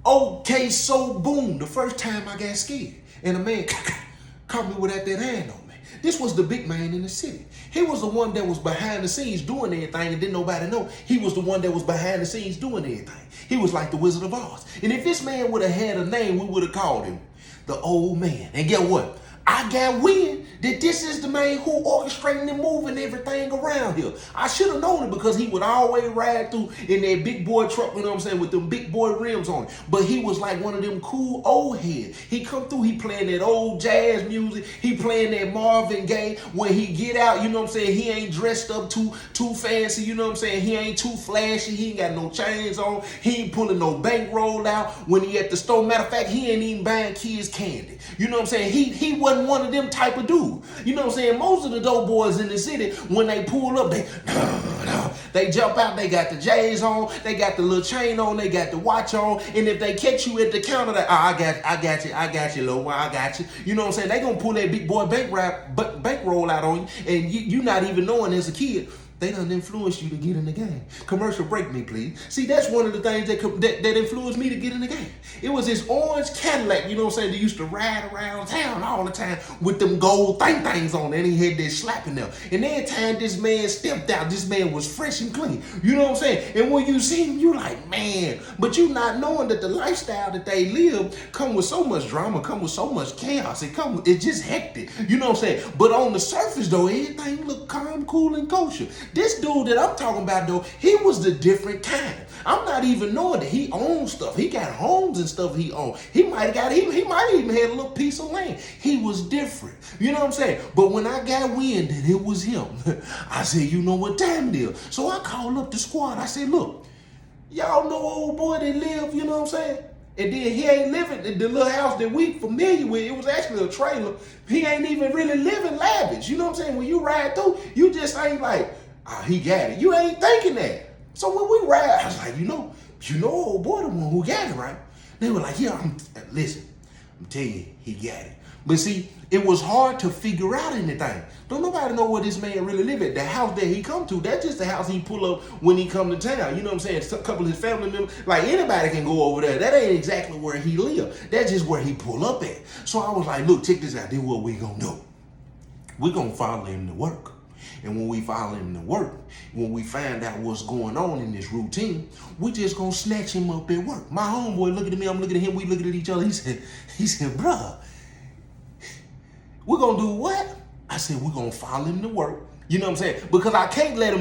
Okay, so boom, the first time I got scared, and a man caught me without that hand on me. This was the big man in the city. He was the one that was behind the scenes doing everything and didn't nobody know. He was the one that was behind the scenes doing everything. He was like the Wizard of Oz. And if this man would have had a name, we would have called him the Old Man. And guess what? I got wind that this is the man who orchestrating and moving everything around here. I should have known it because he would always ride through in that big boy truck, you know what I'm saying, with them big boy rims on it. But he was like one of them cool old heads. He come through, he playing that old jazz music, he playing that Marvin Gaye. When he get out, you know what I'm saying, he ain't dressed up too fancy, you know what I'm saying, he ain't too flashy, he ain't got no chains on, he ain't pulling no bankroll out when he at the store. Matter of fact, he ain't even buying kids candy. You know what I'm saying, he wasn't one of them type of dude. You know what I'm saying? Most of the dope boys in the city, when they pull up, they jump out, they got the J's on, they got the little chain on, they got the watch on, and if they catch you at the counter, I got you, little one, I got you. You know what I'm saying? They gonna pull that big boy bankroll out on you, and you not even knowing as a kid, they done influenced you to get in the game. Commercial break me, please. See, that's one of the things that influenced me to get in the game. It was this orange Cadillac, you know what I'm saying, they used to ride around town all the time with them gold things on there, and he had that slap in there. And every time this man stepped out, this man was fresh and clean. You know what I'm saying? And when you see him, you like, man, but you not knowing that the lifestyle that they live come with so much drama, come with so much chaos. It's just hectic. You know what I'm saying? But on the surface, though, everything look calm, cool, and kosher. This dude that I'm talking about, though, he was the different kind. I'm not even knowing that he owns stuff. He got homes and stuff he owned. He might even had a little piece of land. He was different. You know what I'm saying? But when I got wind that it was him, I said, you know what time it is. So I called up the squad. I said, look, y'all know old boy that live, you know what I'm saying? And then he ain't living in the little house that we familiar with. It was actually a trailer. He ain't even really living lavish. You know what I'm saying? When you ride through, you just ain't like, he got it. You ain't thinking that. So when we ride, I was like, you know, old boy, the one who got it, right? They were like, yeah, listen, I'm telling you, he got it. But see, it was hard to figure out anything. Don't nobody know where this man really live at. The house that he come to, that's just the house he pull up when he come to town. You know what I'm saying? A couple of his family members, like anybody can go over there. That ain't exactly where he live. That's just where he pull up at. So I was like, look, check this out. This is what we gonna do. We gonna follow him to work. And when we follow him to work, when we find out what's going on in this routine, we just gonna snatch him up at work. My homeboy looking at me, I'm looking at him, we looking at each other. He said, bruh, we're gonna do what? I said, we're gonna follow him to work. You know what I'm saying? Because I can't let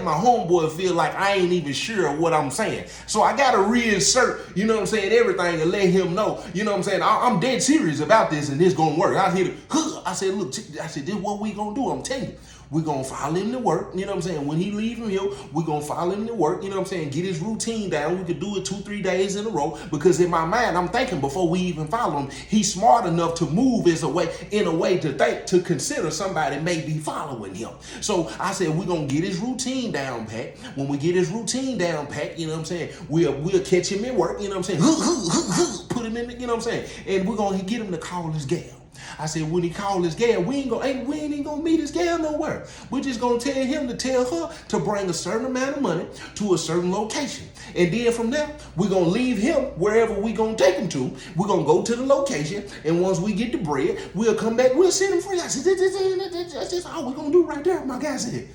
my homeboy feel like I ain't even sure of what I'm saying. So I gotta reinsert, you know what I'm saying, everything and let him know, you know what I'm saying, I'm dead serious about this and this gonna work. I said, look, this is what we gonna do, I'm telling you. We're going to follow him to work, you know what I'm saying? When he leave from here, we're going to follow him to work, you know what I'm saying? Get his routine down. We could do it 2-3 days in a row because in my mind, I'm thinking before we even follow him, he's smart enough to move in a way to consider somebody may be following him. So I said, we're going to get his routine down pat. When we get his routine down pat, you know what I'm saying? We'll catch him at work, you know what I'm saying? Put him in, you know what I'm saying? And we're going to get him to call his gal. I said, when he call his gal, we ain't gonna meet his gal nowhere. We're just gonna tell him to tell her to bring a certain amount of money to a certain location. And then from there, we're gonna leave him wherever we gonna take him to. We're gonna go to the location, and once we get the bread, we'll come back, we'll send him free. I said, that's all we're gonna do right there. My guy said,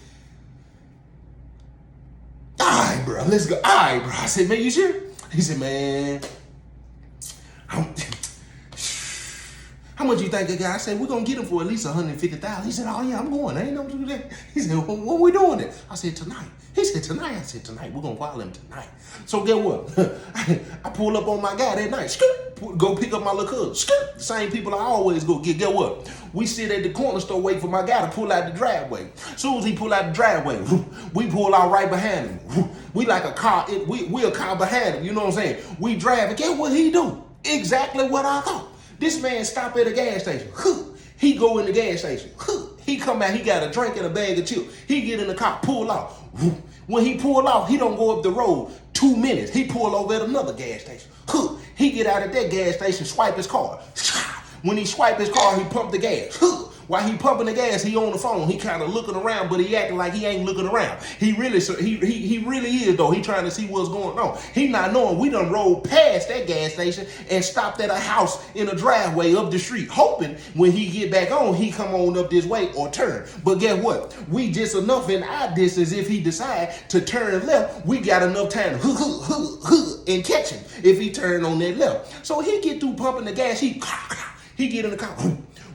all right, bro, let's go. All right, bro. I said, man, you sure? He said, man, how much you think that guy? I said, we're going to get him for at least $150,000. He said, oh, yeah, I'm going. I ain't know do that. He said, well, when we doing it? I said, tonight. He said, tonight? I said, tonight. We're going to follow him tonight. So get what? I pull up on my guy that night. Go pick up my little cousin. The same people I always go get. Get what? We sit at the corner store waiting for my guy to pull out the driveway. As soon as he pull out the driveway, we pull out right behind him. We like a car. We a car behind him. You know what I'm saying? We drive. And get what he do? Exactly what I thought. This man stop at a gas station. He go in the gas station. He come out, he got a drink and a bag of chips. He get in the car, pull off. When he pull off, he don't go up the road 2 minutes. He pull over at another gas station. He get out at that gas station, swipe his car. When he swipe his car, he pump the gas. While he pumping the gas, he on the phone. He kind of looking around, but he acting like he ain't looking around. He really is though. He trying to see what's going on. He not knowing we done rolled past that gas station and stopped at a house in a driveway up the street, hoping when he get back on, he come on up this way or turn. But guess what? We just enough in our distance. If he decide to turn left, we got enough time to and catch him if he turn on that left. So he get through pumping the gas. He get in the car.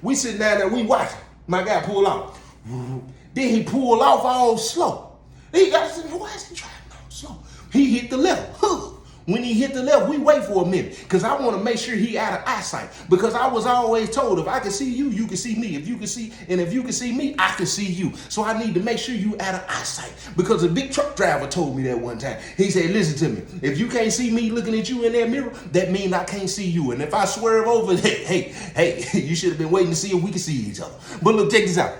We sitting down there, we watch my guy pull off. Then he pull off all slow. He got to say, why is he driving all slow? He hit the left. When he hit the left, we wait for a minute because I want to make sure he out of eyesight. Because I was always told if I can see you, you can see me. If you can see me, I can see you. So I need to make sure you out of eyesight. Because a big truck driver told me that one time. He said, listen to me. If you can't see me looking at you in that mirror, that means I can't see you. And if I swerve over, hey, you should have been waiting to see if we can see each other. But look, check this out.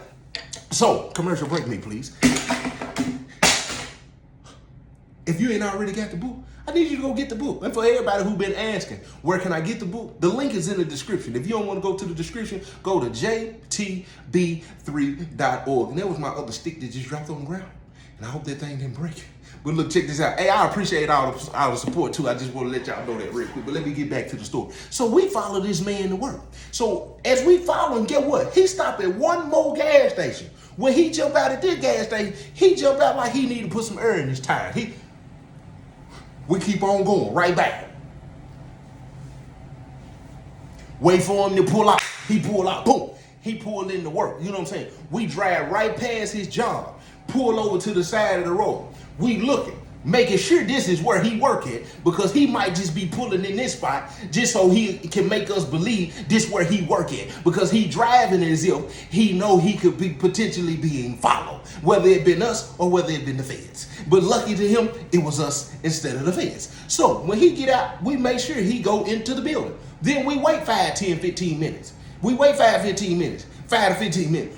So, commercial break me, please. If you ain't already got the book, I need you to go get the book. And for everybody who been asking, where can I get the book? The link is in the description. If you don't want to go to the description, go to jtb3.org. And that was my other stick that just dropped on the ground. And I hope that thing didn't break. But look, check this out. Hey, I appreciate all the support too. I just want to let y'all know that real quick. But let me get back to the story. So we follow this man to work. So as we follow him, get what? He stopped at one more gas station. When he jumped out at this gas station, he jumped out like he needed to put some air in his tire. We keep on going, right back. Wait for him to pull out. He pull out, boom. He pulled into work, you know what I'm saying? We drive right past his job, pull over to the side of the road. We looking, making sure this is where he work at, because he might just be pulling in this spot just so he can make us believe this where he work at. Because he driving as if he know he could be potentially being followed, whether it been us or whether it been the feds. But lucky to him, it was us instead of the feds. So when he get out, we make sure he go into the building. Then we wait 5, 10, 15 minutes. We wait 5 to 15 minutes.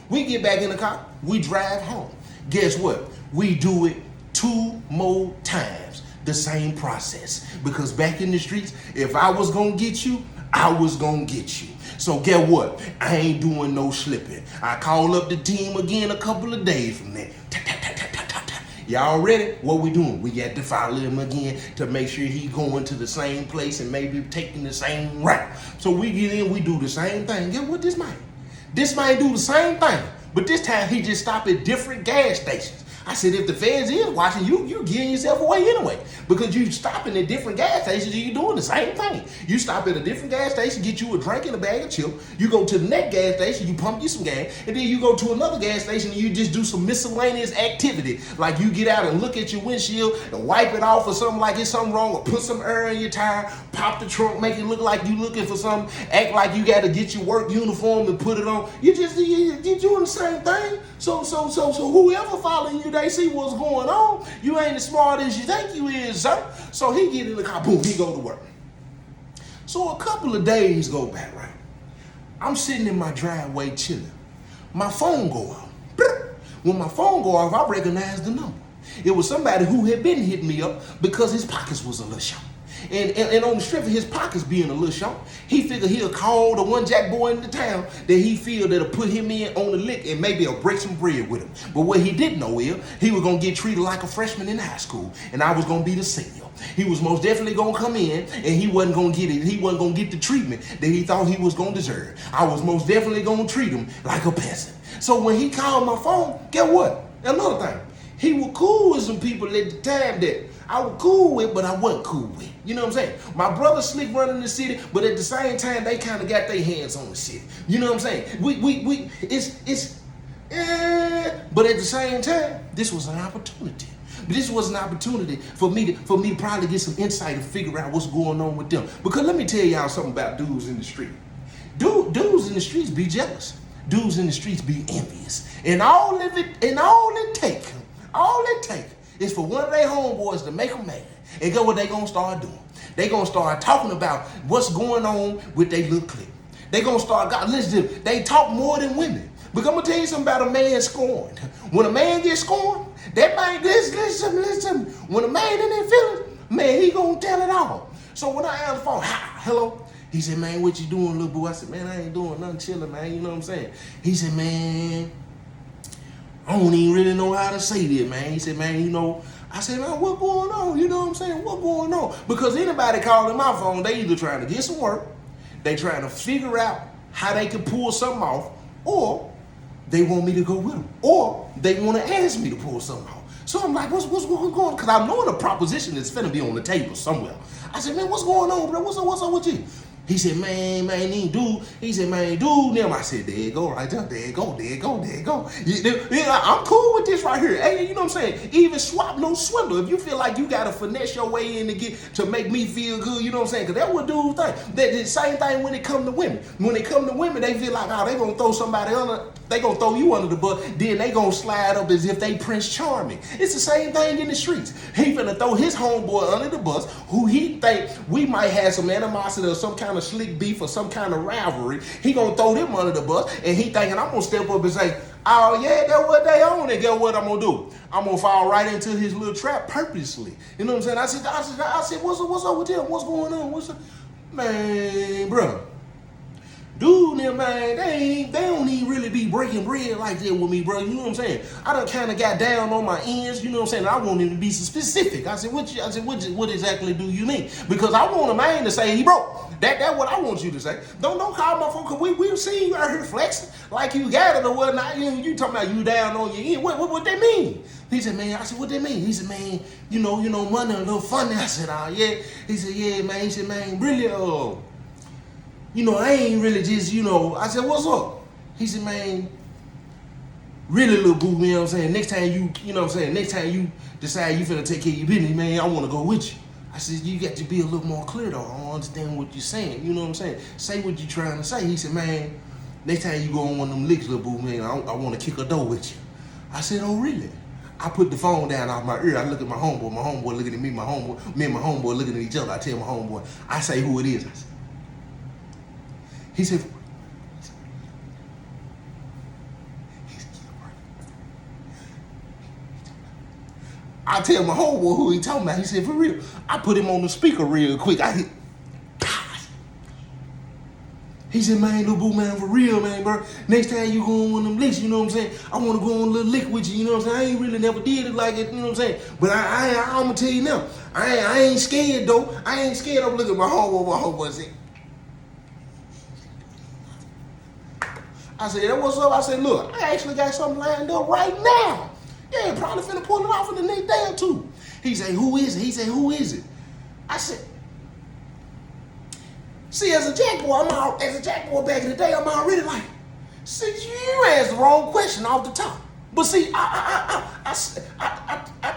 We get back in the car, we drive home. Guess what? We do it 2 more times, the same process. Because back in the streets, if I was gonna get you, I was gonna get you. So get what? I ain't doing no slipping. I call up the team again a couple of days from there. Y'all ready? What we doing? We got to follow him again to make sure he going to the same place and maybe taking the same route. So we get in, we do the same thing. Get what? This man do the same thing, but this time he just stop at different gas stations. I said, if the feds is watching you, you're giving yourself away anyway. Because you stopping at different gas stations and you're doing the same thing. You stop at a different gas station, get you a drink and a bag of chips. You go to the next gas station, you pump you some gas. And then you go to another gas station and you just do some miscellaneous activity. Like you get out and look at your windshield and wipe it off or something like it's something wrong. Or put some air in your tire, pop the trunk, make it look like you looking for something. Act like you got to get your work uniform and put it on. You're doing the same thing. So whoever following you, they see what's going on. You ain't as smart as you think you is, sir. So he get in the car, boom, he go to work. So a couple of days go by, right? I'm sitting in my driveway chilling. My phone go off. When my phone go off, I recognize the number. It was somebody who had been hitting me up because his pockets was a little short. And on the strength of his pockets being a little short, he figured he'll call the one jack boy in the town that he feel that'll put him in on the lick and maybe he'll break some bread with him. But what he didn't know is he was gonna get treated like a freshman in high school, and I was gonna be the senior. He was most definitely gonna come in and he wasn't gonna get it. He wasn't gonna get the treatment that he thought he was gonna deserve. I was most definitely gonna treat him like a peasant. So when he called my phone, get what? Another thing, he was cool with some people at the time that I was cool with, but I wasn't cool with. You know what I'm saying? My brother slick running the city, but at the same time, they kind of got their hands on the city. You know what I'm saying? But at the same time, this was an opportunity. This was an opportunity for me to probably get some insight and figure out what's going on with them. Because let me tell y'all something about dudes in the street. Dudes in the streets be jealous. Dudes in the streets be envious. And all it take is for one of their homeboys to make them mad. And guess what they gonna start doing? They gonna start talking about what's going on with their little clique. They gonna start, listen to them, they talk more than women. But I'm gonna tell you something about a man scorned. When a man gets scorned, that man, listen to me. When a man in their feelings, man, he gonna tell it all. So when I answer the phone, hello, He said, man, what you doing, little boo? I said, man, I ain't doing nothing, chilling, man. You know what I'm saying? He said, man, I don't even really know how to say this, man. He said, man, you know, I said, man, what going on? You know what I'm saying? What going on? Because anybody calling my phone, they either trying to get some work, they trying to figure out how they can pull something off, or they want me to go with them, or they want to ask me to pull something off. So I'm like, what's going on? Because I know the proposition is finna be on the table somewhere. I said, man, what's going on, bro? What's up with you? He said, man, dude. He said, man, dude, them. I said, there you go, right there. There you go. Yeah, I'm cool with this right here. Hey, you know what I'm saying? Even swap, no swindle. If you feel like you got to finesse your way in to make me feel good, you know what I'm saying? Because that's what dudes think. The same thing when it come to women. When it come to women, they feel like, oh, they going to throw somebody under, they going to throw you under the bus, then they going to slide up as if they Prince Charming. It's the same thing in the streets. He finna throw his homeboy under the bus, who he think we might have some animosity or some kind of slick beef or some kind of rivalry. He gonna throw them under the bus, and he thinking I'm gonna step up and say, oh yeah, that's what they own, and guess what I'm gonna do? I'm gonna fall right into his little trap purposely. You know what I'm saying? I said, what's up with them? What's going on? What's up? Man, bro. Dude, them, man, they don't even really be breaking bread like that with me, bro. You know what I'm saying? I done kind of got down on my ends, you know what I'm saying? I want him to be specific. I said, what exactly do you mean? Because I want a man to say he broke. That's what I want you to say. Don't call my phone, because we've seen you out here flexing like you got it or whatnot. You talking about you down on your end. What that mean? He said, man, I said, what that mean? He said, man, you know, money a little funny. I said, oh, yeah. He said, yeah, man. He said, man, really, you know, I ain't really just, you know, I said, what's up? He said, man, really, little boo, you know what I'm saying? Next time you know what I'm saying? Next time you decide you finna take care of your business, man, I want to go with you. I said, you got to be a little more clear, though. I don't understand what you're saying. You know what I'm saying? Say what you're trying to say. He said, man, next time you go on one of them licks, little boo, man, I want to kick a door with you. I said, oh, really? I put the phone down off my ear. I look at my homeboy looking at me and my homeboy looking at each other. I tell my homeboy, I say who it is. I said, he said, I tell my homeboy who he talking about. He said, for real. I put him on the speaker real quick. I hit. He said, man, little boo, man, for real, man, bro. Next time you go on one of them licks, you know what I'm saying? I want to go on a little lick with you, you know what I'm saying? I ain't really never did it like it, you know what I'm saying? But I'm going to tell you now, I ain't scared, though. I ain't scared. I'm looking at my homeboy said, I said, what's up? I said, look, I actually got something lined up right now. Yeah, probably finna pull it off in the next day or two. He said, who is it? He said, who is it? I said, see, as a jack boy back in the day, I'm already like, see, you asked the wrong question off the top. But see, I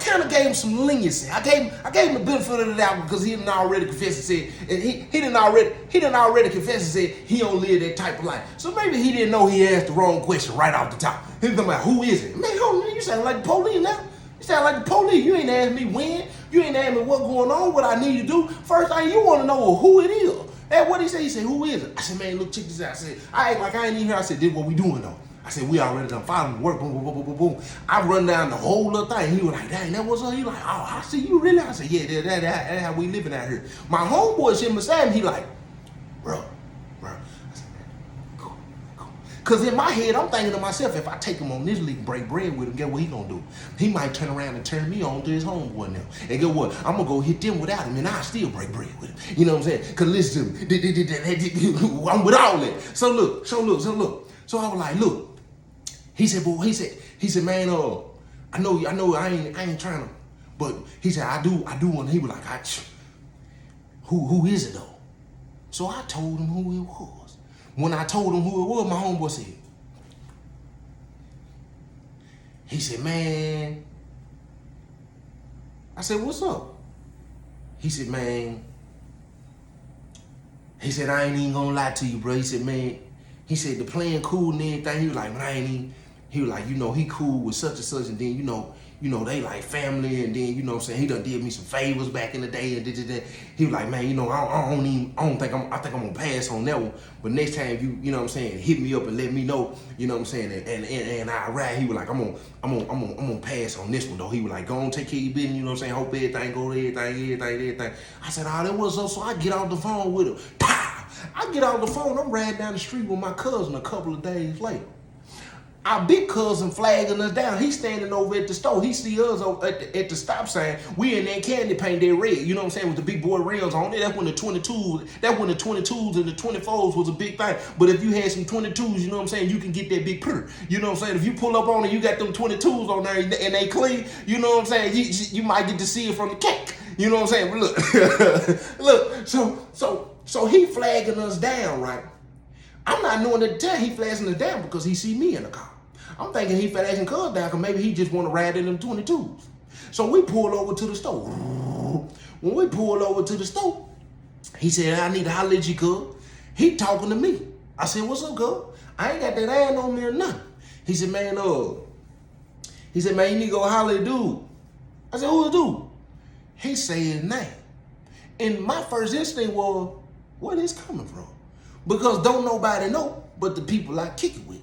kind of gave him some leniency. I gave him the benefit of the doubt because he didn't already confess and said, and he didn't already confess and said he don't live that type of life. So maybe he didn't know he asked the wrong question right off the top. He's talking about who is it? Man, you sound like the police now. You sound like the police. You ain't asked me when. You ain't asked me what's going on, what I need to do. First thing you want to know who it is. And what he said? He said, who is it? I said, man, look, check this out. I said, I act like I ain't even here. I said, this what we doing though. I said, we already done following work, boom, boom, boom, boom, boom, boom. I run down the whole little thing. He was like, dang, that was up. He like, oh, I see you really? I said, yeah, that's how we living out here. My homeboy sitting beside me, he like, bro. I said, man, cool. Because in my head, I'm thinking to myself, if I take him on this league and break bread with him, guess what he gonna do? He might turn around and turn me on to his homeboy now. And guess what? I'm gonna go hit them without him, and I'll still break bread with him. You know what I'm saying? Because listen to me, I'm with all that. So look. So I was like, look. He said, man, I know, I ain't trying to, but he said, I do want. He was like, who is it though? So I told him who it was. When I told him who it was, my homeboy said, he said, man. I said, what's up? He said, man. He said, I ain't even gonna lie to you, bro. He said, man. He said, the playing cool and everything. He was like, man, I ain't even. He was like, he cool with such and such, and then, they like family, and then, you know what I'm saying, he done did me some favors back in the day, and he was like, man, I think I'm gonna pass on that one, but next time you know what I'm saying, hit me up and let me know, you know what I'm saying, and I ride. He was like, I'm gonna pass on this one though. He was like, go on, take care of your business, you know what I'm saying, hope everything go to everything. I said, that was up, so I get off the phone with him. Pow! I get off the phone, I'm riding down the street with my cousin a couple of days later. Our big cousin flagging us down. He's standing over at the store. He see us at the stop sign. We in that candy paint, that red. You know what I'm saying? With the big boy rims on it. That's when the 22s and the 24s was a big thing. But if you had some 22s, you know what I'm saying, you can get that big purr. You know what I'm saying? If you pull up on it, you got them 22s on there and they clean. You know what I'm saying? You might get to see it from the cake. You know what I'm saying? But look, look. So he flagging us down, right? I'm not knowing at the time he flagging us down because he see me in the car. I'm thinking he flagging cuz down because maybe he just want to ride in them 22s. So we pull over to the store. When we pull over to the store, he said, I need to holler at you, cuz. He talking to me. I said, what's up, cuz? I ain't got that iron on me or nothing. He said, man, you need to go holler at dude. I said, who's the dude? He said his name. And my first instinct was, where this coming from? Because don't nobody know but the people I kick it with.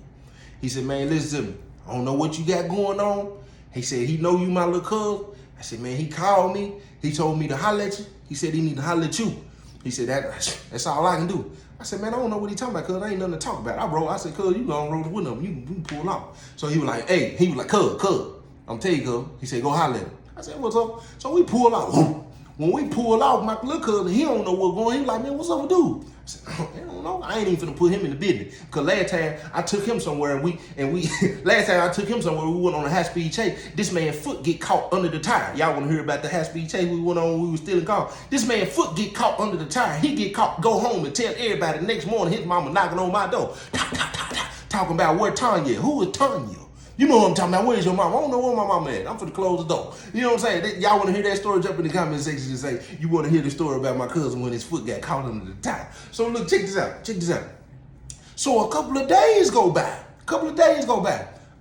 He said, man, listen to me. I don't know what you got going on. He said, he know you my little cuz. I said, man, he called me. He told me to holler at you. He said he need to holler at you. He said, that's all I can do. I said, man, I don't know what he talking about, cuz. I ain't nothing to talk about. I said, cuz, you gonna roll the window. You can pull off. So he was like, cuz. I'm telling you, cuz. He said, go holler at him. I said, what's up? So we pull out. When we pull off, my little cousin, he don't know what's going on. He like, man, what's up with dude? I said, I don't know. I ain't even finna put him in the business. Cause last time I took him somewhere we went on a high-speed chase. This man's foot get caught under the tire. Y'all wanna hear about the high-speed chase we went on when we was stealing cars? This man's foot get caught under the tire. He get caught, go home and tell everybody the next morning his mama knocking on my door. Talking about where Tanya. Who is Tanya? You know what I'm talking about. Where's your mama? I don't know where my mama at. I'm finna close the door. You know what I'm saying? Y'all want to hear that story? Jump in the comment section and say you want to hear the story about my cousin when his foot got caught under the tire. So look, check this out. So a couple of days go by.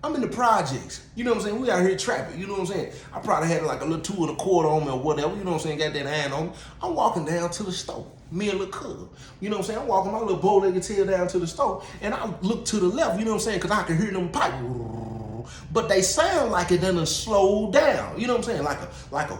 I'm in the projects. You know what I'm saying? We out here trapping. You know what I'm saying? I probably had like a little 2 1/4 on me or whatever. You know what I'm saying? Got that hand on me. I'm walking down to the store. Me and little cuz. You know what I'm saying? I'm walking my little bow-legged tail down to the store. And I look to the left. You know what I'm saying? Because I can hear them pipe. But they sound like it done slow down. You know what I'm saying? Like a.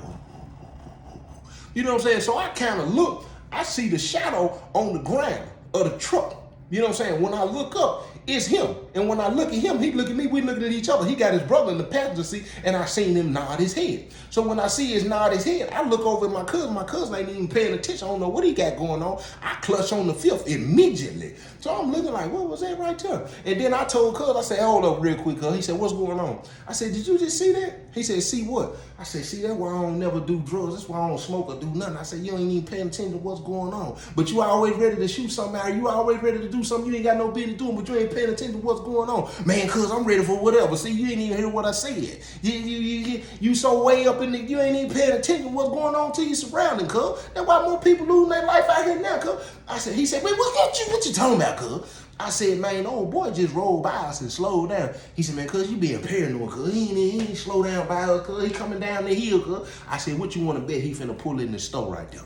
You know what I'm saying? So I kind of look. I see the shadow on the ground of the truck. You know what I'm saying? When I look up, it's him. And when I look at him, he look at me, we looking at each other. He got his brother in the passenger seat, and I seen him nod his head. So when I see his nod his head, I look over at my cousin. My cousin ain't even paying attention. I don't know what he got going on. I clutch on the fifth immediately. So I'm looking like, what was that right there? And then I told cuz, I said, hold up real quick, cuz. He said, what's going on? I said, did you just see that? He said, see what? I said, see, that's why I don't never do drugs. That's why I don't smoke or do nothing. I said, you ain't even paying attention to what's going on. But you always ready to shoot something out. You always ready to do something you ain't got no business doing, but you ain't paying attention to what's going on. Man, cuz I'm ready for whatever. See, you ain't even hear what I said. You so way up in the, you ain't even paying attention to what's going on to your surrounding, cuz. That's why more people losing their life out here now, cuz. He said, wait, what you talking about, cuz? I said, man, old boy just rolled by us and slowed down. He said, man, cuz you being paranoid, cuz. He ain't slow down by us, cuz. He coming down the hill, cuz. I said, what you want to bet he finna pull in the store right there?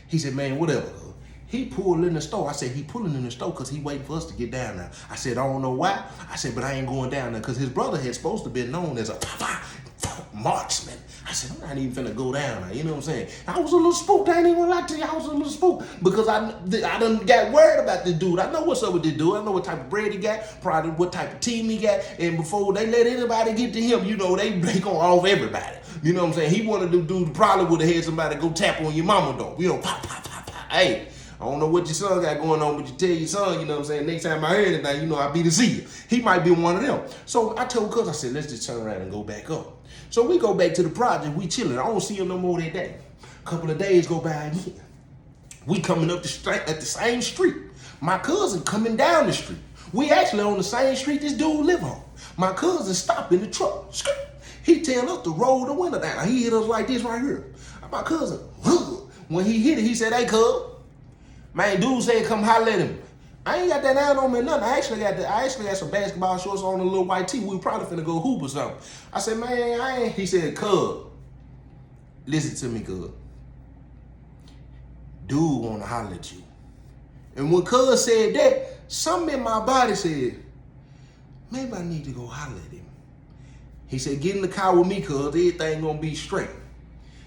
He said, man, whatever, cuz. He pulled in the store. I said, he pulling in the store because he waiting for us to get down there. I said, I don't know why. I said, but I ain't going down there because his brother had supposed to be known as a marksman. I said, I'm not even finna go down there. You know what I'm saying? I was a little spooked. I ain't even gonna lie to you. I was a little spooked because I done got worried about this dude. I know what's up with this dude. I know what type of bread he got, probably what type of team he got. And before they let anybody get to him, you know, they gonna off everybody. You know what I'm saying? He one of them dudes probably would have had somebody go tap on your mama though. You know, pop. Hey, I don't know what your son got going on, but you tell your son, you know what I'm saying, next time I hear anything, you know, I'll be to see you. He might be one of them. So I told cuz, I said, let's just turn around and go back up. So we go back to the project, we chilling. I don't see him no more that day. A couple of days go by again. We coming up at the same street. My cousin coming down the street. We actually on the same street this dude live on. My cousin stopped in the truck. He tell us to roll the window down. He hit us like this right here. My cousin, when he hit it, he said, hey, cuz. Man, dude said come holler at him. I ain't got that iron on me or nothing. I actually got some basketball shorts on, a little white tee. We probably finna go hoop or something. I said, man, I ain't. He said, cuz, listen to me, cuz. Dude wanna holler at you. And when cuz said that, something in my body said, maybe I need to go holler at him. He said, get in the car with me, cuz, everything gonna be straight.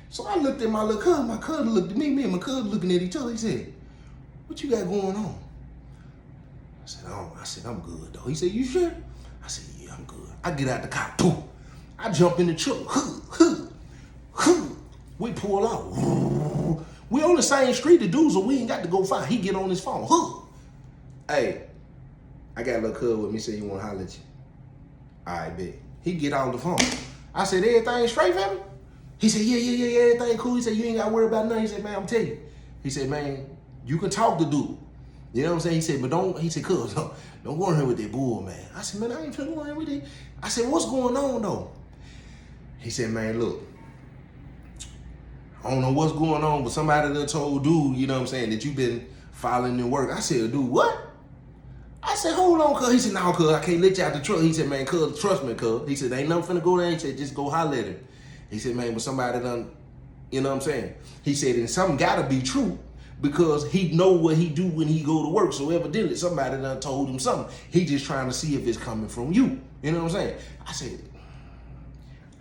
So I looked at my little cousin. My cousin looked at me. Me and my cousin looking at each other. He said, what you got going on? I said, oh, I'm good though. He said, you sure? I said, yeah, I'm good. I get out the car, boom. I jump in the truck, we pull out. We on the same street, the dudes, so we ain't got to go far. He get on his phone, Hey, I got a little cuz with me, say you want to holler at you. All right, bet. He get off the phone. I said, everything straight, family? He said, yeah, everything cool. He said, you ain't got to worry about nothing. He said, man, I'm telling you. He said, man, you can talk to dude. You know what I'm saying? He said, but don't, he said, cuz, don't go in here with that bull, man. I said, man, I ain't finna go in here with it. I said, what's going on, though? He said, man, look, I don't know what's going on, but somebody done told dude, you know what I'm saying, that you been following in work. I said, dude, what? I said, hold on, cuz. He said, no, cuz, I can't let you out the truck. He said, man, cuz, trust me, cuz. He said, ain't nothing finna go there. He said, just go holler at him. He said, man, but somebody done, you know what I'm saying? He said, and something gotta be true because he know what he do when he go to work. So evidently somebody done told him something. He just trying to see if it's coming from you. You know what I'm saying? I said,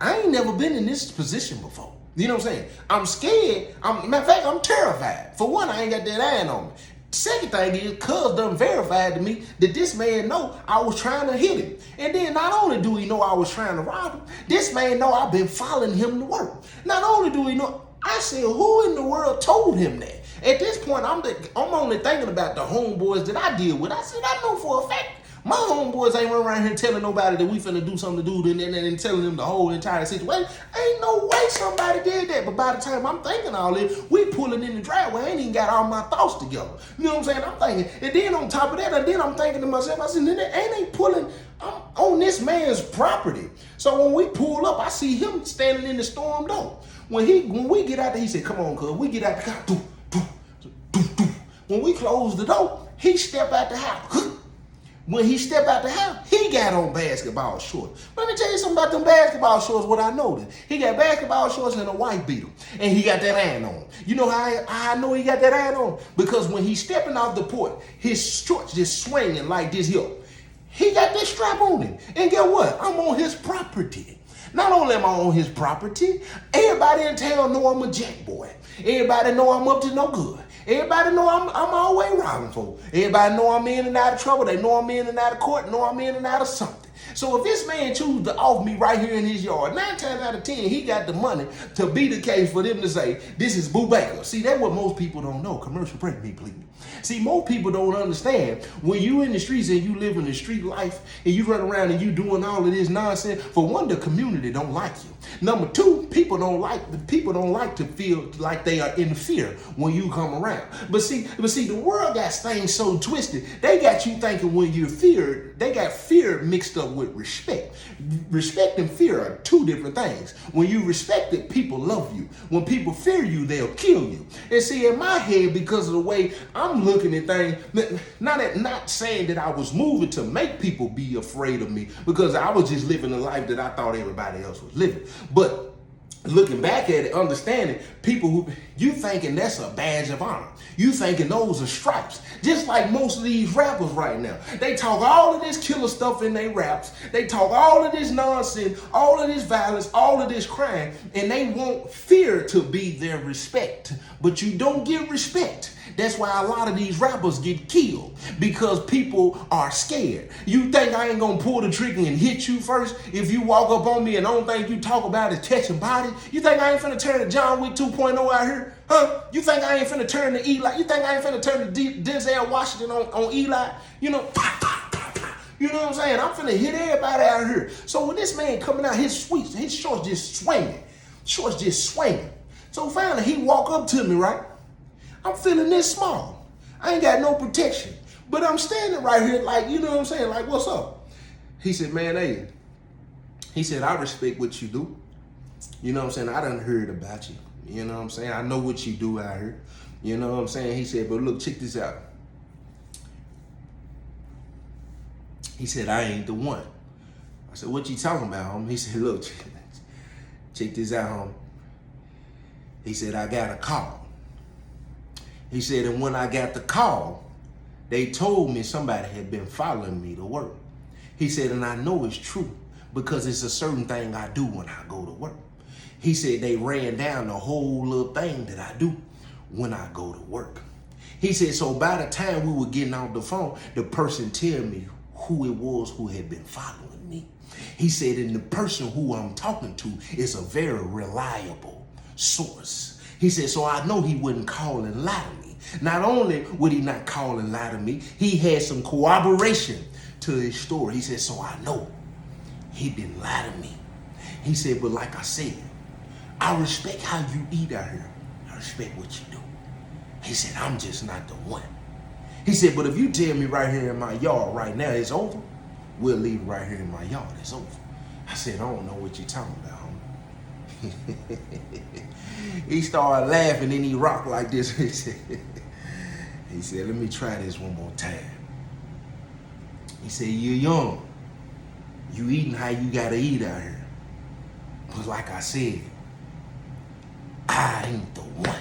I ain't never been in this position before. You know what I'm saying? I'm scared. Matter of fact, I'm terrified. For one, I ain't got that iron on me. Second thing is, cuz done verified to me that this man know I was trying to hit him. And then not only do he know I was trying to rob him, this man know I've been following him to work. Not only do he know, I said, who in the world told him that? At this point, I'm only thinking about the homeboys that I deal with. I said, I know for a fact, my homeboys ain't running around here telling nobody that we finna do something to do and telling them the whole entire situation. Ain't no way somebody did that. But by the time I'm thinking all this, we pulling in the driveway. I ain't even got all my thoughts together. You know what I'm saying? I'm thinking, and then on top of that, I'm thinking to myself, I said, ain't pulling, I'm on this man's property. So when we pull up, I see him standing in the storm door. When we get out there, he said, come on, cuz. We get out the car. When we close the door, he stepped out the house. When he stepped out the house, he got on basketball shorts. Let me tell you something about them basketball shorts, what I noticed. He got basketball shorts and a white beater. And he got that iron on. You know how I know he got that iron on? Because when he's stepping off the porch, his shorts just swinging like this here. He got this strap on him. And guess what? I'm on his property. Not only am I on his property, everybody in town know I'm a jack boy. Everybody know I'm up to no good. Everybody know I'm always robbing folks. Everybody know I'm in and out of trouble. They know I'm in and out of court, know I'm in and out of something. So if this man chooses to off me right here in his yard, 9 times out of 10, he got the money to be the case for them to say, this is Boo Baker. See, that's what most people don't know. Commercial break me, please. See, most people don't understand when you in the streets and you live in the street life and you run around and you doing all of this nonsense. For one, the community don't like you. Number two, people don't like to feel like they are in fear when you come around. But see, the world got things so twisted. They got you thinking when you're feared, they got fear mixed up with respect. Respect and fear are two different things. When you respect it, people love you. When people fear you, they'll kill you. And see, in my head, because of the way I'm looking at things, not saying that I was moving to make people be afraid of me, because I was just living the life that I thought everybody else was living. But looking back at it, understanding people who, you thinking that's a badge of honor. You thinking those are stripes. Just like most of these rappers right now. They talk all of this killer stuff in their raps. They talk all of this nonsense, all of this violence, all of this crime, and they want fear to be their respect. But you don't get respect. That's why a lot of these rappers get killed, because people are scared. You think I ain't gonna pull the trigger and hit you first if you walk up on me and the only thing you talk about is catching bodies? You think I ain't finna turn to John Wick 2.0 out here? Huh? You think I ain't finna turn to Eli? You think I ain't finna turn to Denzel Washington on Eli? You know, you know what I'm saying? I'm finna hit everybody out here. So when this man coming out, his shorts just swinging. Shorts just swinging. So finally he walk up to me, right? I'm feeling this small. I ain't got no protection. But I'm standing right here like, you know what I'm saying? Like, what's up? He said, man, hey. He said, I respect what you do. You know what I'm saying? I done heard about you. You know what I'm saying? I know what you do out here. You know what I'm saying? He said, but look, check this out. He said, I ain't the one. I said, what you talking about, homie? He said, look, check this out, homie. He said, I got a call. He said, and when I got the call, they told me somebody had been following me to work. He said, and I know it's true because it's a certain thing I do when I go to work. He said, they ran down the whole little thing that I do when I go to work. He said, so by the time we were getting off the phone, the person tell me who it was who had been following me. He said, and the person who I'm talking to is a very reliable source. He said, so I know he wouldn't call and lie to me. Not only would he not call and lie to me, he had some corroboration to his story. He said, so I know he didn't lie to me. He said, but like I said, I respect how you eat out here. I respect what you do. He said, I'm just not the one. He said, but if you tell me right here in my yard right now it's over, we'll leave right here in my yard. It's over. I said, I don't know what you're talking about, homie. He started laughing and he rocked like this. He said, let me try this one more time. He said, you're young. You eating how you gotta eat out here. But like I said, I ain't the one.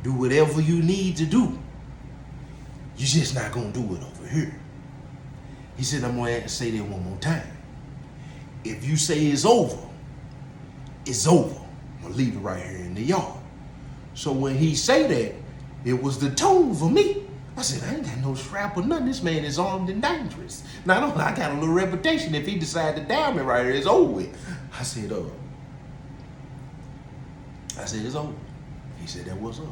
Do whatever you need to do. You're just not gonna do it over here. He said, I'm gonna say that one more time. If you say it's over, it's over. I'm gonna leave it right here in the yard. So when he say that, it was the tone for me. I said, I ain't got no strap or nothing. This man is armed and dangerous. Now, I got a little reputation. If he decide to down me right here, it's over with. I said, it's over. He said, that was up.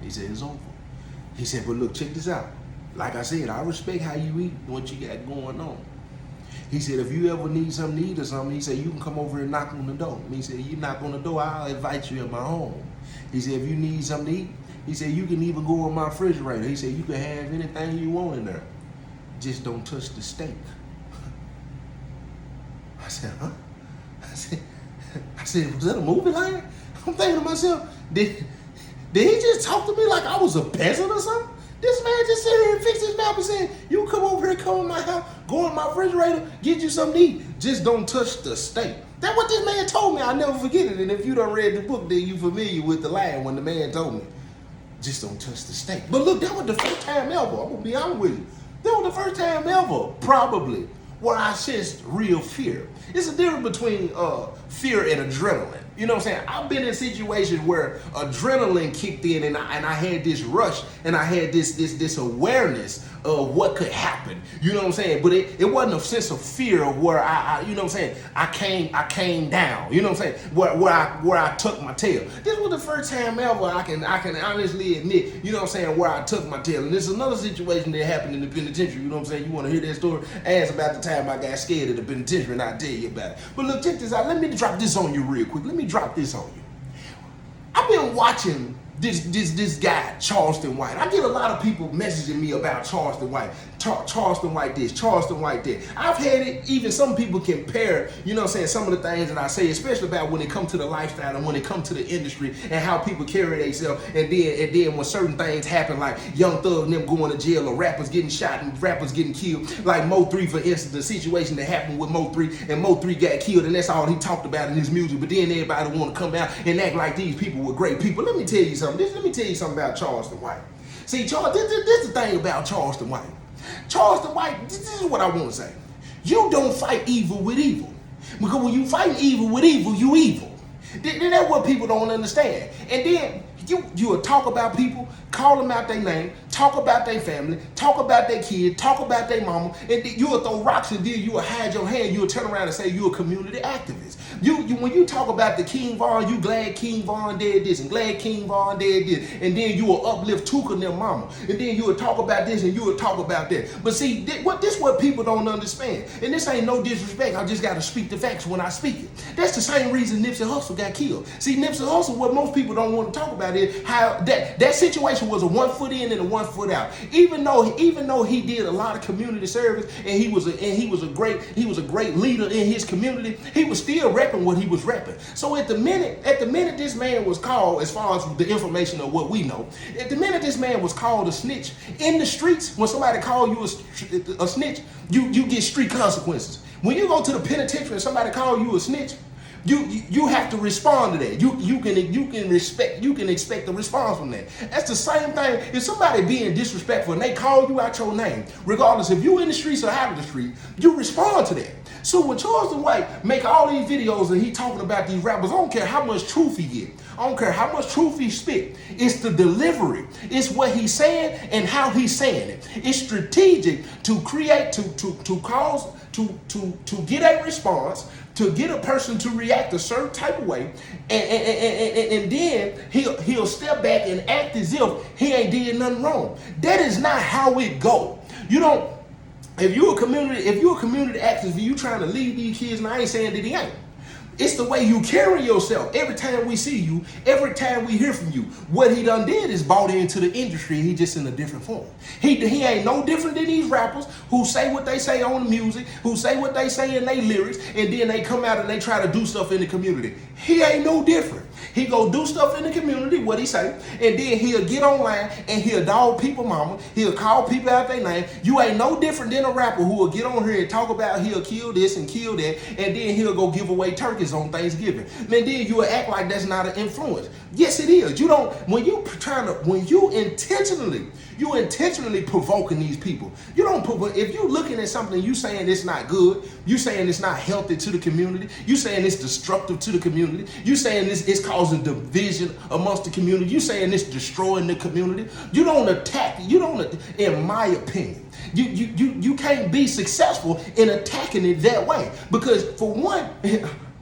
He said, it's over. He said, but look, check this out. Like I said, I respect how you eat and what you got going on. He said, if you ever need something to eat or something, he said, you can come over and knock on the door. He said, you knock on the door, I'll invite you in my home. He said, if you need something to eat, he said, you can even go in my refrigerator. He said, you can have anything you want in there. Just don't touch the steak. I said, huh? I said, was that a movie line? I'm thinking to myself, did he just talk to me like I was a peasant or something? This man just sat here and fixed his mouth and said, you come over here, come in my house, go in my refrigerator, get you something to eat. Just don't touch the steak. That's what this man told me. I'll never forget it. And if you done read the book, then you familiar with the line when the man told me, just don't touch the steak. But look, that was the first time ever. I'm going to be honest with you. That was the first time ever, probably, where I sensed real fear. It's a difference between fear and adrenaline. You know what I'm saying? I've been in situations where adrenaline kicked in and I had this rush and I had this awareness of what could happen. You know what I'm saying? But it wasn't a sense of fear of where I you know what I'm saying? I came down. You know what I'm saying? Where I took my tail. This was the first time ever I can honestly admit, you know what I'm saying, where I took my tail. And this is another situation that happened in the penitentiary. You know what I'm saying? You want to hear that story? Ask about the time I got scared of the penitentiary and I'll tell you about it. But look, check this out. Let me drop this on you real quick. Let me drop this on you. I've been watching this guy, Charleston White. I get a lot of people messaging me about Charleston White. Charleston White this, Charleston White that. I've had it, even some people compare, you know what I'm saying, some of the things that I say, especially about when it comes to the lifestyle and when it comes to the industry and how people carry themselves. And then when certain things happen, like Young Thug and them going to jail or rappers getting shot and rappers getting killed, like Mo3, for instance, the situation that happened with Mo3, and Mo3 got killed, and that's all he talked about in his music. But then everybody want to come out and act like these people were great people. Let me tell you something. Let me tell you something about Charleston White. See, this is the thing about Charleston White. Charleston White, this is what I want to say. You don't fight evil with evil. Because when you fight evil with evil, you evil. That's what people don't understand. And then you will talk about people, call them out their name, talk about their family, talk about their kid, talk about their mama, and then you will throw rocks and then you will hide your hand. You will turn around and say you're a community activist. When you talk about the King Von, you glad King Von did this and glad King Von did this, and then you will uplift Tuka and their mama, and then you will talk about this and you will talk about that. But see, this what people don't understand, and this ain't no disrespect. I just got to speak the facts when I speak it. That's the same reason Nipsey Hussle got killed. See, Nipsey Hussle, what most people don't want to talk about is how that situation was a 1 foot in and a 1 foot out. Even though he did a lot of community service and he was a great leader in his community, he was still repping what he was repping. So at the minute this man was called, as far as the information of what we know, at the minute this man was called a snitch in the streets, when somebody call you a snitch, you get street consequences. When you go to the penitentiary and somebody call you a snitch, you have to respond to that. You can expect a response from that. That's the same thing. If somebody being disrespectful and they call you out your name, regardless if you in the streets or out of the street, you respond to that. So when Charles White make all these videos and he talking about these rappers, I don't care how much truth he get. I don't care how much truth he spit. It's the delivery. It's what he's saying and how he's saying it. It's strategic to create, to cause, to get a response, to get a person to react a certain type of way, and then he'll step back and act as if he ain't did nothing wrong. That is not how it go. You don't. If you're a community activist, you trying to lead these kids, and I ain't saying that he ain't. It's the way you carry yourself. Every time we see you, every time we hear from you, what he done did is bought into the industry. He just in a different form. He ain't no different than these rappers who say what they say on the music, who say what they say in their lyrics, and then they come out and they try to do stuff in the community. He ain't no different. He go do stuff in the community, what he say, and then he'll get online and he'll dog people mama. He'll call people out their name. You ain't no different than a rapper who will get on here and talk about he'll kill this and kill that, and then he'll go give away turkeys on Thanksgiving. And then you will act like that's not an influence. Yes, it is. You don't, when you intentionally provoking these people. You don't put, if you looking at something, you saying it's not good, you saying it's not healthy to the community, you saying it's destructive to the community, you saying it's causing division amongst the community, you saying it's destroying the community. You don't attack, in my opinion, you can't be successful in attacking it that way. Because for one,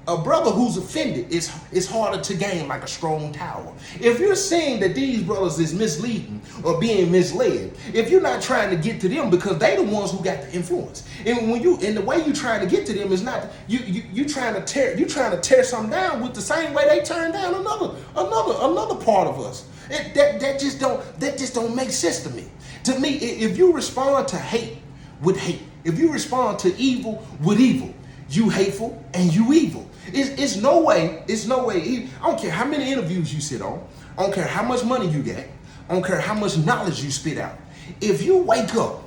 a brother who's offended is harder to gain like a strong tower. If you're saying that these brothers is misleading or being misled, if you're not trying to get to them because they the ones who got the influence, and the way you trying to get to them is not you trying to tear something down with the same way they turn down another part of us. That just don't make sense to me. To me, if you respond to hate with hate, if you respond to evil with evil, you hateful and you evil. It's no way. I don't care how many interviews you sit on. I don't care how much money you get. I don't care how much knowledge you spit out. If you wake up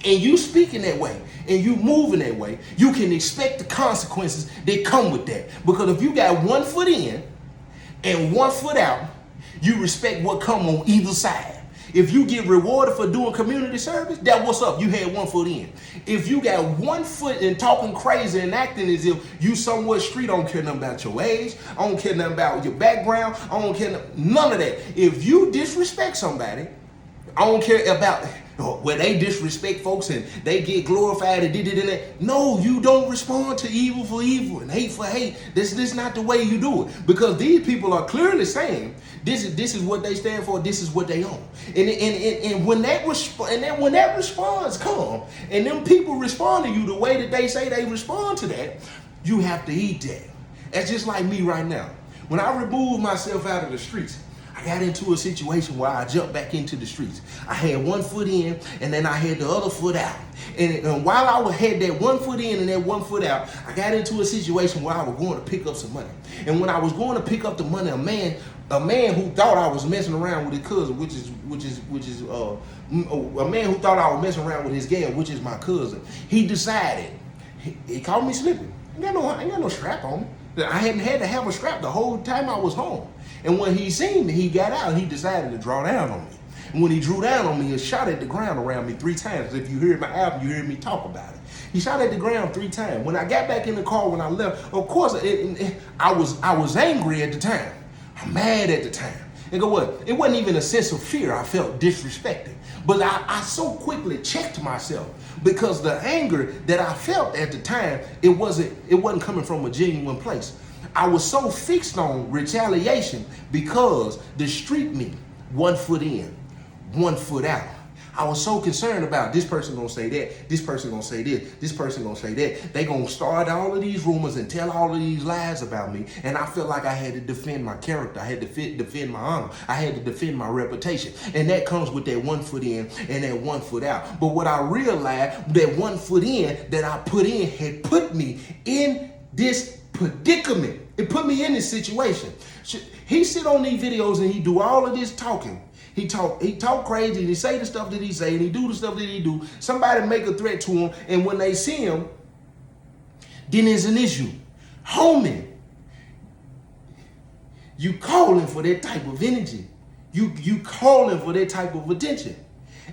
and you speak in that way and you move in that way, you can expect the consequences that come with that. Because if you got 1 foot in and 1 foot out, you respect what come on either side. If you get rewarded for doing community service, that what's up. You had 1 foot in. If you got 1 foot in talking crazy and acting as if you somewhat street, I don't care nothing about your age. I don't care nothing about your background. I don't care none of that. If you disrespect somebody, I don't care about where they disrespect folks and they get glorified and did it and that. No, you don't respond to evil for evil and hate for hate. This is not the way you do it. Because these people are clearly saying this is what they stand for. This is what they own. And when that response come and them people respond to you the way that they say they respond to that, you have to eat that. That's just like me right now. When I remove myself out of the streets, I got into a situation where I jumped back into the streets. I had 1 foot in and then I had the other foot out. And while I had that 1 foot in and that 1 foot out, I got into a situation where I was going to pick up some money. And when I was going to pick up the money, a man who thought I was messing around with his cousin, which is a man who thought I was messing around with his gal, which is my cousin. He decided, he called me slipping. I ain't got no strap on me. I hadn't had to have a strap the whole time I was home. And when he seen me, he got out and he decided to draw down on me. And when he drew down on me, he shot at the ground around me 3 times. If you hear my album, you hear me talk about it. He shot at the ground 3 times. When I got back in the car, when I left, of course, I was angry at the time. I'm mad at the time. And go what? It wasn't even a sense of fear. I felt disrespected. But I so quickly checked myself because the anger that I felt at the time, it wasn't coming from a genuine place. I was so fixed on retaliation because the street me 1 foot in, 1 foot out. I was so concerned about this person gonna say that, this person gonna say this, this person gonna say that. They gonna start all of these rumors and tell all of these lies about me. And I felt like I had to defend my character. I had to defend my honor. I had to defend my reputation. And that comes with that 1 foot in and that 1 foot out. But what I realized, that 1 foot in that I put in had put me in this predicament. It put me in this situation. He sit on these videos and he do all of this talking. He talk crazy, and he say the stuff that he say, and he do the stuff that he do. Somebody make a threat to him, and when they see him, then there's an issue. Homie, you calling for that type of energy. You calling for that type of attention.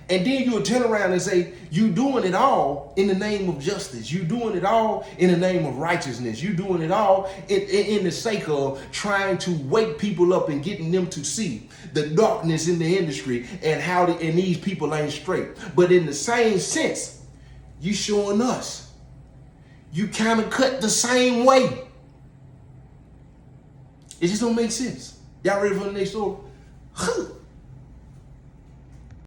And then you'll turn around and say, you doing it all in the name of justice. You doing it all in the name of righteousness. You doing it all in the sake of trying to wake people up and getting them to see the darkness in the industry and how and these people ain't straight. But in the same sense, you showing us you kind of cut the same way. It just don't make sense. Y'all ready for the next story?